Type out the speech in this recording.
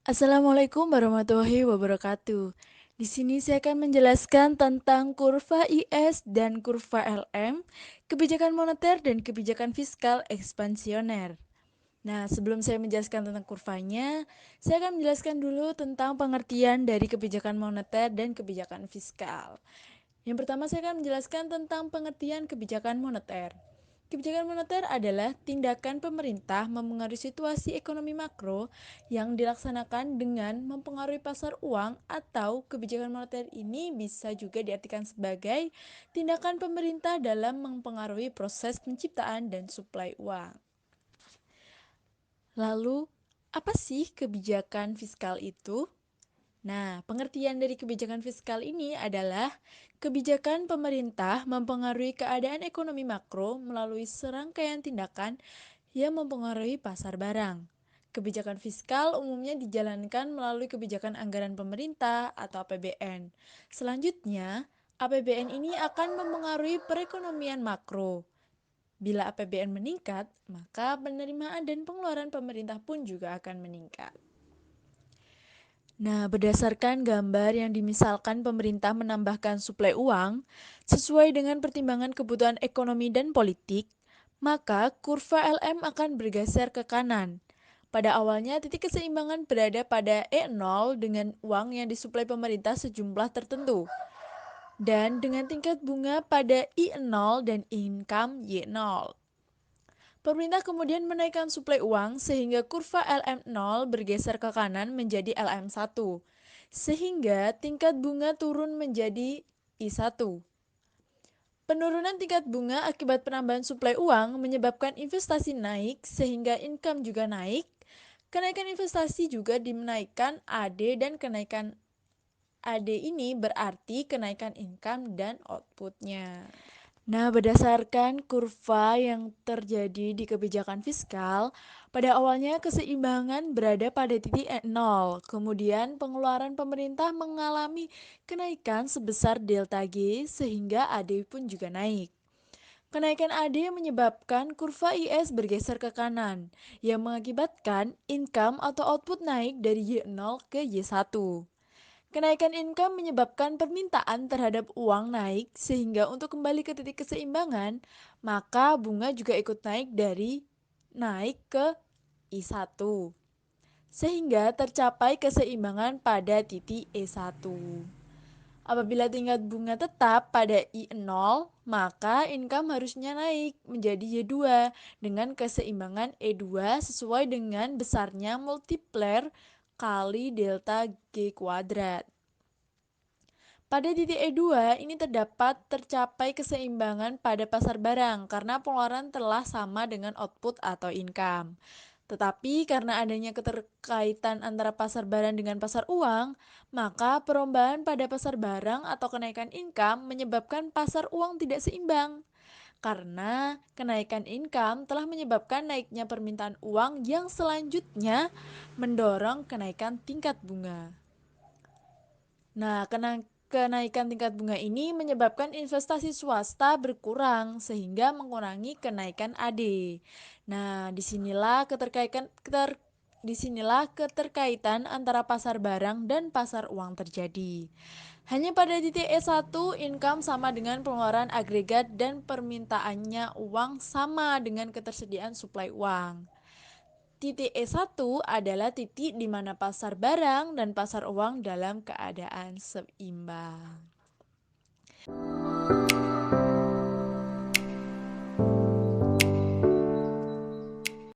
Assalamualaikum warahmatullahi wabarakatuh. Di sini saya akan menjelaskan tentang kurva IS dan kurva LM, kebijakan moneter dan kebijakan fiskal ekspansioner. Nah, sebelum saya menjelaskan tentang kurvanya, saya akan menjelaskan dulu tentang pengertian dari kebijakan moneter dan kebijakan fiskal. Yang pertama, saya akan menjelaskan tentang pengertian kebijakan moneter. Kebijakan moneter adalah tindakan pemerintah mempengaruhi situasi ekonomi makro yang dilaksanakan dengan mempengaruhi pasar uang, atau kebijakan moneter ini bisa juga diartikan sebagai tindakan pemerintah dalam mempengaruhi proses penciptaan dan suplai uang. Lalu, apa sih kebijakan fiskal itu? Nah, pengertian dari kebijakan fiskal ini adalah kebijakan pemerintah mempengaruhi keadaan ekonomi makro melalui serangkaian tindakan yang mempengaruhi pasar barang. Kebijakan fiskal umumnya dijalankan melalui kebijakan anggaran pemerintah atau APBN. Selanjutnya, APBN ini akan mempengaruhi perekonomian makro. Bila APBN meningkat, maka penerimaan dan pengeluaran pemerintah pun juga akan meningkat. Nah, berdasarkan gambar yang dimisalkan pemerintah menambahkan suplai uang sesuai dengan pertimbangan kebutuhan ekonomi dan politik, maka kurva LM akan bergeser ke kanan. Pada awalnya, titik keseimbangan berada pada E0 dengan uang yang disuplai pemerintah sejumlah tertentu, dan dengan tingkat bunga pada I0 dan income Y0. Pemerintah kemudian menaikkan suplai uang sehingga kurva LM0 bergeser ke kanan menjadi LM1, sehingga tingkat bunga turun menjadi I1. Penurunan tingkat bunga akibat penambahan suplai uang menyebabkan investasi naik sehingga income juga naik. Kenaikan investasi juga menaikkan AD, dan kenaikan AD ini berarti kenaikan income dan outputnya. Nah, berdasarkan kurva yang terjadi di kebijakan fiskal, pada awalnya keseimbangan berada pada titik E0, kemudian pengeluaran pemerintah mengalami kenaikan sebesar delta G sehingga AD pun juga naik. Kenaikan AD menyebabkan kurva IS bergeser ke kanan, yang mengakibatkan income atau output naik dari Y0 ke Y1. Kenaikan income menyebabkan permintaan terhadap uang naik, sehingga untuk kembali ke titik keseimbangan, maka bunga juga ikut naik ke I1, sehingga tercapai keseimbangan pada titik E1. Apabila tingkat bunga tetap pada I0, maka income harusnya naik menjadi Y2 dengan keseimbangan E2 sesuai dengan besarnya multiplier kali delta G kuadrat. Pada titik E2 ini tercapai keseimbangan pada pasar barang karena pengeluaran telah sama dengan output atau income. Tetapi karena adanya keterkaitan antara pasar barang dengan pasar uang, maka perubahan pada pasar barang atau kenaikan income menyebabkan pasar uang tidak seimbang. Karena kenaikan income telah menyebabkan naiknya permintaan uang yang selanjutnya mendorong kenaikan tingkat bunga. Nah, kenaikan tingkat bunga ini menyebabkan investasi swasta berkurang sehingga mengurangi kenaikan AD. Nah, disinilah keterkaitan antara pasar barang dan pasar uang terjadi. Hanya pada titik E1, income sama dengan pengeluaran agregat dan permintaannya uang sama dengan ketersediaan suplai uang. Titik E1 adalah titik di mana pasar barang dan pasar uang dalam keadaan seimbang.